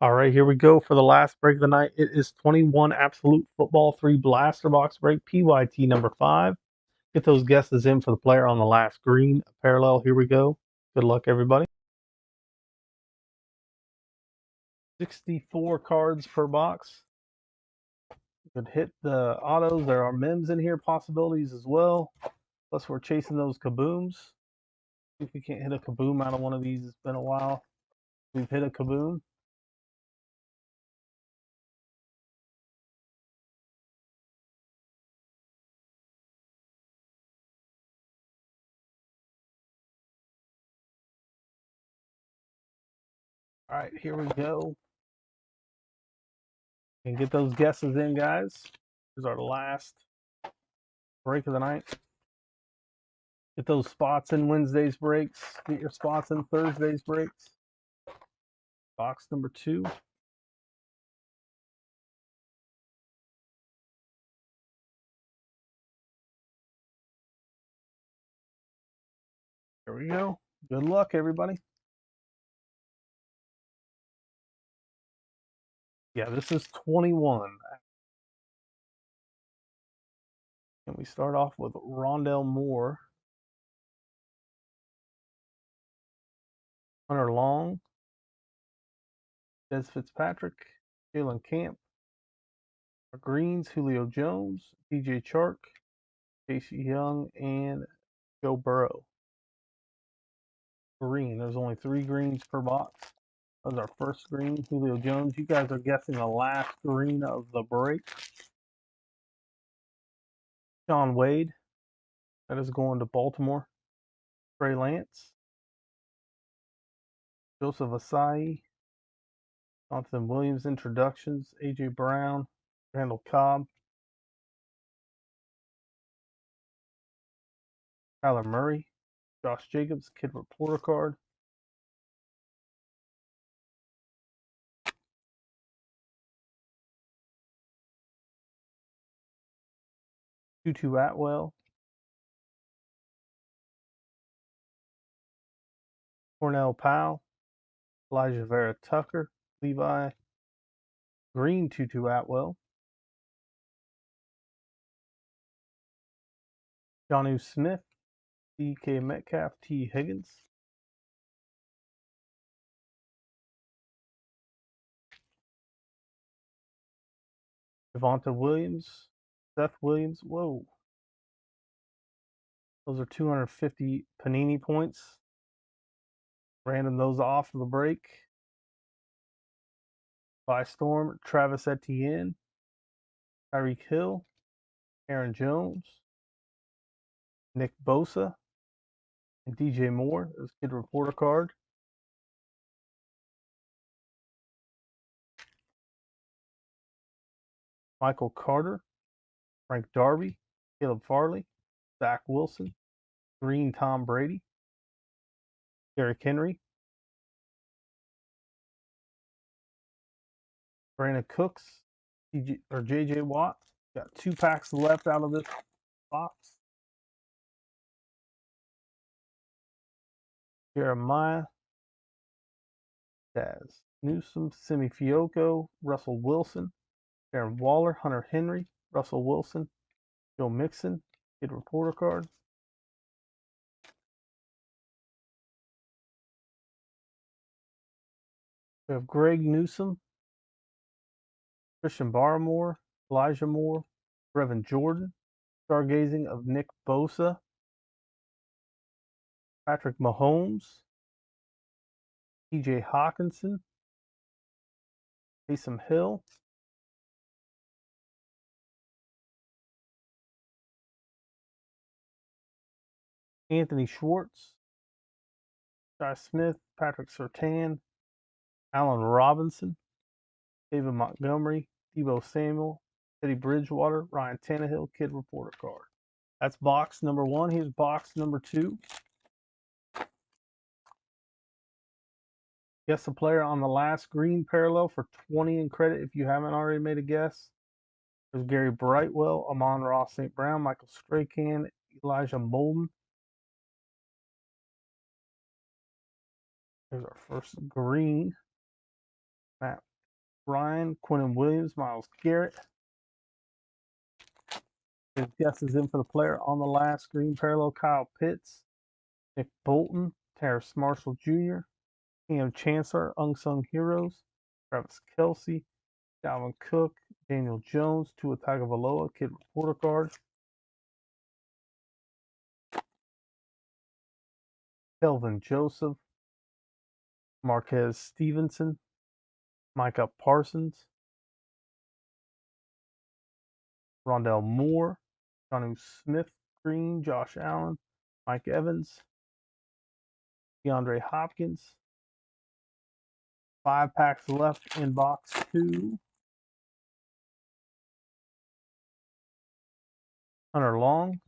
All right, here we go for the last break of the night. It is 21 Absolute Football 3 Blaster Box break, PYT number 5. Get those guesses in for the player on the last green parallel. Here we go. Good luck, everybody. 64 cards per box. Could hit the autos. There are mems in here, possibilities as well. Plus, we're chasing those kabooms. See if we can't hit a kaboom out of one of these. It's been a while. We've hit a kaboom. All right, here we go. And get those guesses in, guys. This is our last break of the night. Get those spots in Wednesday's breaks. Get your spots in Thursday's breaks. Box number 2. Here we go. Good luck, everybody. Yeah, this is 21. And we start off with Rondell Moore, Hunter Long, Des Fitzpatrick, Jalen Camp, our greens, Julio Jones, DJ Chark, Chase Young, and Joe Burrow. Green. There's only 3 greens per box. That was our first green, Julio Jones. You guys are guessing the last green of the break. Sean Wade. That is going to Baltimore. Trey Lance. Joseph Asai. Jonathan Williams introductions. A.J. Brown. Randall Cobb. Kyler Murray. Josh Jacobs. Kid Reporter card. Tutu Atwell. Cornell Powell. Elijah Vera Tucker. Levi. Green Tutu Atwell. Jonnu Smith. DK Metcalf. T. Higgins. Devonta Williams. Seth Williams. Whoa. Those are 250 Panini points. Random those off of the break. By Storm, Travis Etienne, Tyreek Hill, Aaron Jones, Nick Bosa, and DJ Moore. There's Kid Reporter card. Michael Carter, Frank Darby, Caleb Farley, Zach Wilson, Green Tom Brady, Derrick Henry, Brandon Cooks, JJ Watt. Got 2 packs left out of this box. Jeremiah, Daz Newsome, Simi Fioco, Russell Wilson, Aaron Waller, Hunter Henry, Russell Wilson, Joe Mixon, Kid Reporter card. We have Greg Newsome, Christian Barmore, Elijah Moore, Brevin Jordan, stargazing of Nick Bosa, Patrick Mahomes, TJ Hawkinson, Taysom Hill, Anthony Schwartz, Jai Smith, Patrick Surtain, Allen Robinson, David Montgomery, Deebo Samuel, Teddy Bridgewater, Ryan Tannehill, Kid Reporter card. That's box number 1. Here's box number 2. Guess the player on the last green parallel for 20 in credit if you haven't already made a guess. There's Gary Brightwell, Amon-Ra St. Brown, Michael Strahan, Elijah Molden. There's our first green. Matt Ryan, Quentin Williams, Myles Garrett. His guesses in for the player on the last screen parallel: Kyle Pitts, Nick Bolton, Terrace Marshall Jr., Cam Chancellor, Unsung Heroes, Travis Kelce, Dalvin Cook, Daniel Jones, Tua Tagovailoa, Kid Reporter Card, Kelvin Joseph, Marquez Stevenson, Micah Parsons, Rondell Moore, Jonnu Smith, Green, Josh Allen, Mike Evans, DeAndre Hopkins. 5 packs left in box 2. Hunter Long,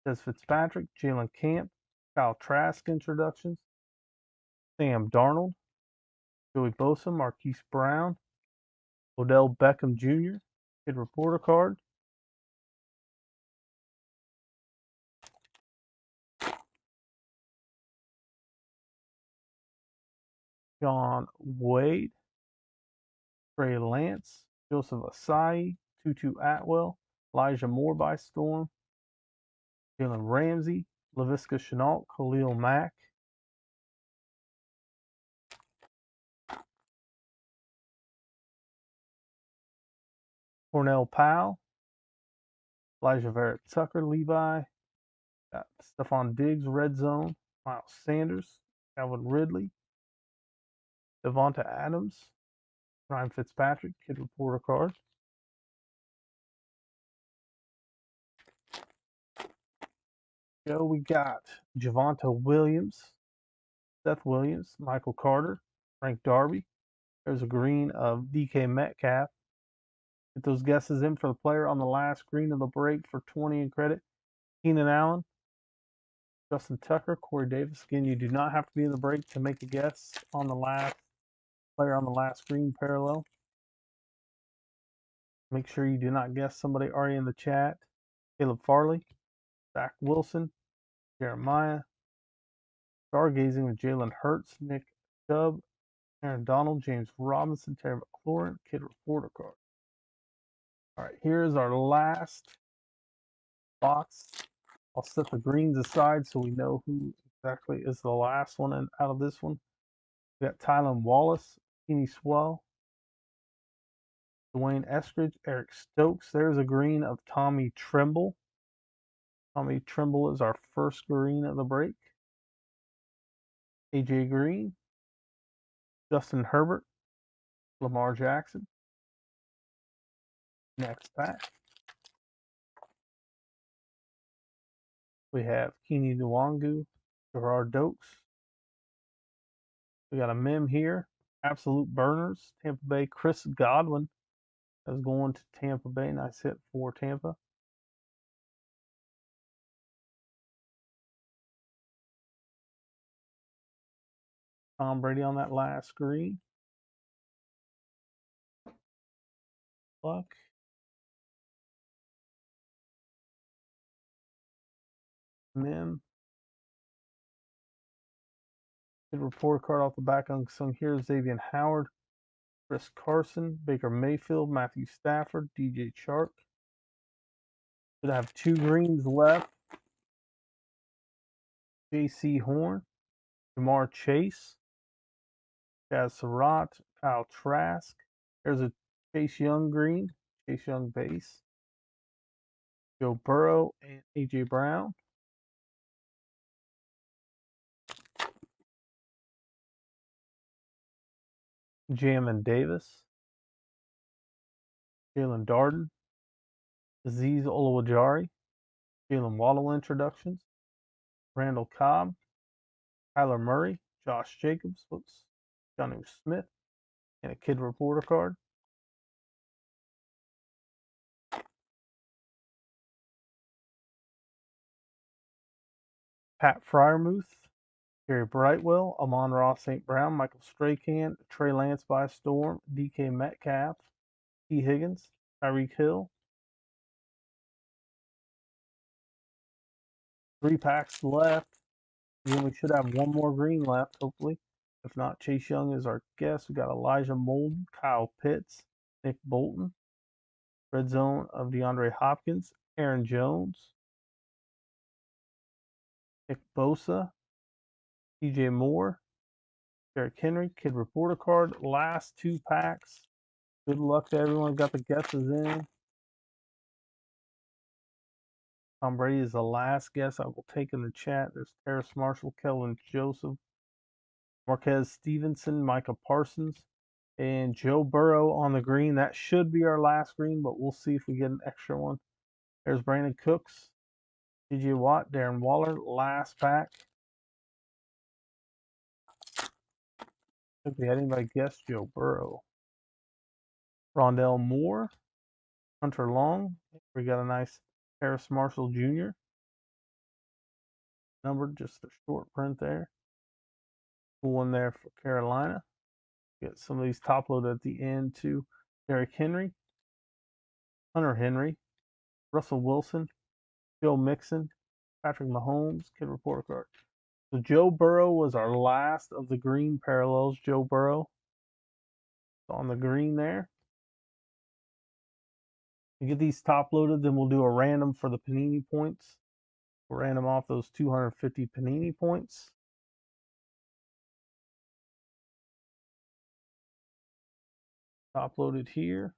Des Fitzpatrick, Jalen Camp, Kyle Trask introductions, Sam Darnold, Joey Bosa, Marquise Brown, Odell Beckham Jr., Kid Reporter Card, John Wade, Trey Lance, Joseph Asai, Tutu Atwell, Elijah Moore by storm, Jalen Ramsey, Laviska Shenault, Khalil Mack, Cornell Powell, Elijah Vera Tucker, Levi, got Stephon Diggs, Red Zone, Miles Sanders, Calvin Ridley, Devonta Adams, Ryan Fitzpatrick, Kid Reporter Card. We got Javonte Williams, Seth Williams, Michael Carter, Frank Darby. There's a green of DK Metcalf. Get those guesses in for the player on the last screen of the break for 20 in credit. Keenan Allen, Justin Tucker, Corey Davis. Again, you do not have to be in the break to make a guess on the last player on the last screen parallel. Make sure you do not guess somebody already in the chat. Caleb Farley, Zach Wilson, Jeremiah, Stargazing with Jalen Hurts, Nick Chubb, Aaron Donald, James Robinson, Terry McLaurin, Kid Reporter Card. All right, here's our last box. I'll set the greens aside so we know who exactly is the last one and out of this one. We got Tylan Wallace, Kenny Swell, Dwayne Eskridge, Eric Stokes. There's a green of Tommy Tremble. Tommy Tremble is our first green of the break. AJ Green, Justin Herbert, Lamar Jackson. Next pack. We have Keeney Nwangu, Gerard Dokes. We got a mem here. Absolute Burners, Tampa Bay. Chris Godwin is going to Tampa Bay. Nice hit for Tampa. Tom Brady on that last screen. Luck. Mem. Good report card off the back unsung here. Xavier Howard, Chris Carson, Baker Mayfield, Matthew Stafford, DJ Chark. Should have 2 greens left. J.C. Horn, Jamar Chase, Chaz Surratt, Kyle Trask. There's a Chase Young green, Chase Young base. Joe Burrow and A.J. Brown. Jamin Davis, Jalen Darden, Azeez Oluwajari, Jalen Waddle introductions, Randall Cobb, Kyler Murray, Josh Jacobs, Jonnu Smith, and a Kid Reporter Card. Pat Fryermuth, Gary Brightwell, Amon-Ra St. Brown, Michael Strahan, Trey Lance by storm, DK Metcalf, T. Higgins, Tyreek Hill. 3 packs left. Then we should have 1 more green left, hopefully. If not, Chase Young is our guest. We got Elijah Molden, Kyle Pitts, Nick Bolton. Red zone of DeAndre Hopkins, Aaron Jones, Nick Bosa, DJ Moore, Derrick Henry, Kid Reporter card. Last 2 packs. Good luck to everyone got the guesses in. Tom Brady is the last guess I will take in the chat. There's Terrace Marshall, Kelvin Joseph, Marquez Stevenson, Micah Parsons, and Joe Burrow on the green. That should be our last green, but we'll see if we get an extra one. There's Brandon Cooks, TJ Watt, Darren Waller, last pack. If we had anybody guess Joe Burrow. Rondell Moore, Hunter Long. We got a nice Harris Marshall Jr. Numbered, just a short print there. Cool one there for Carolina. Get some of these top loaded at the end too. Derrick Henry, Hunter Henry, Russell Wilson, Joe Mixon, Patrick Mahomes, Kid Report card. So Joe Burrow was our last of the green parallels. Joe Burrow on the green there. We get these top loaded, then we'll do a random for the Panini points. We'll random off those 250 Panini points. Top loaded here.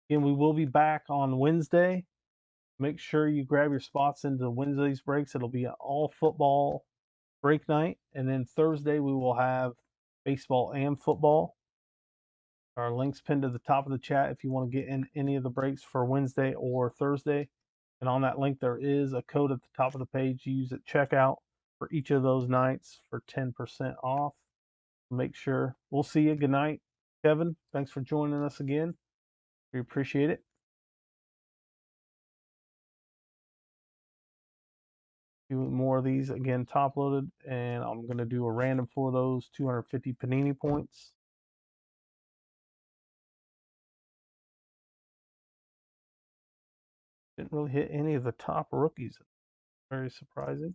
Again, we will be back on Wednesday. Make sure you grab your spots into Wednesday's breaks. It'll be an all football break night. And then Thursday, we will have baseball and football. Our links pinned to the top of the chat if you want to get in any of the breaks for Wednesday or Thursday. And on that link, there is a code at the top of the page. You use at checkout for each of those nights for 10% off. Make sure. We'll see you. Good night, Kevin. Thanks for joining us again. We appreciate it. Do more of these again, top loaded, and I'm going to do a random for those 250 Panini points. Didn't really hit any of the top rookies. Very surprising.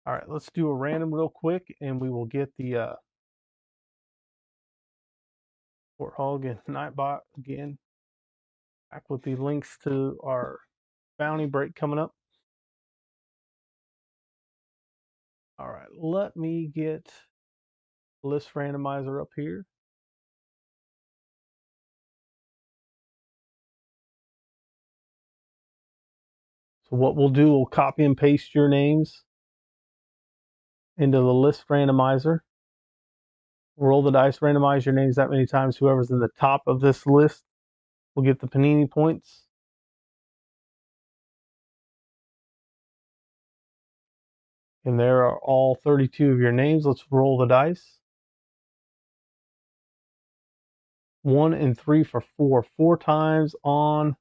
All right, let's do a random real quick, and we will get the Warthog and Nightbot again. Back with the links to our bounty break coming up. All right, let me get list randomizer up here. So what we'll do, we'll copy and paste your names into the list randomizer. Roll the dice, randomize your names that many times. Whoever's in the top of this list will get the Panini points. And there are all 32 of your names. Let's roll the dice. 1 and 3 for 4. 4 times on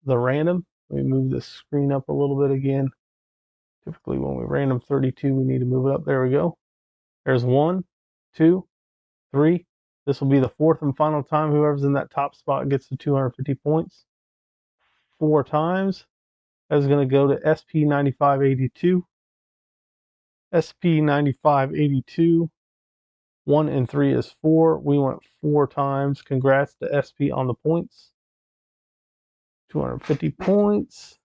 the random. Let me move this screen up a little bit again. Typically when we random 32, we need to move it up. There we go. There's 1, 2, 3. This will be the 4th and final time. Whoever's in that top spot gets the 250 points. 4 times. That's going to go to SP9582. SP9582. 1 and 3 is 4. We went 4 times. Congrats to SP on the points. 250 points.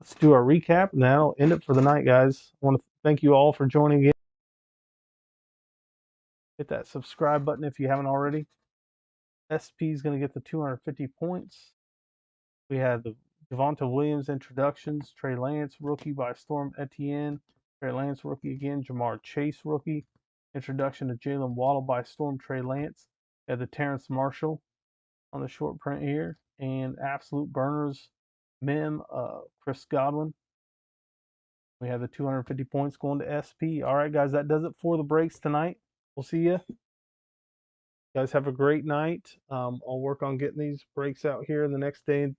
Let's do our recap, and that'll end it for the night, guys. I want to thank you all for joining in. Hit that subscribe button if you haven't already. SP is going to get the 250 points. We had the Devonta Williams introductions. Trey Lance, rookie by Storm Etienne. Trey Lance, rookie again. Jamar Chase, rookie. Introduction to Jalen Waddle by Storm Trey Lance. We had the Terrace Marshall on the short print here. And Absolute Burners Mem, Chris Godwin. We have the 250 points going to SP. All right, guys, that does it for the breaks tonight. We'll see you. Guys, have a great night. I'll work on getting these breaks out here in the next day or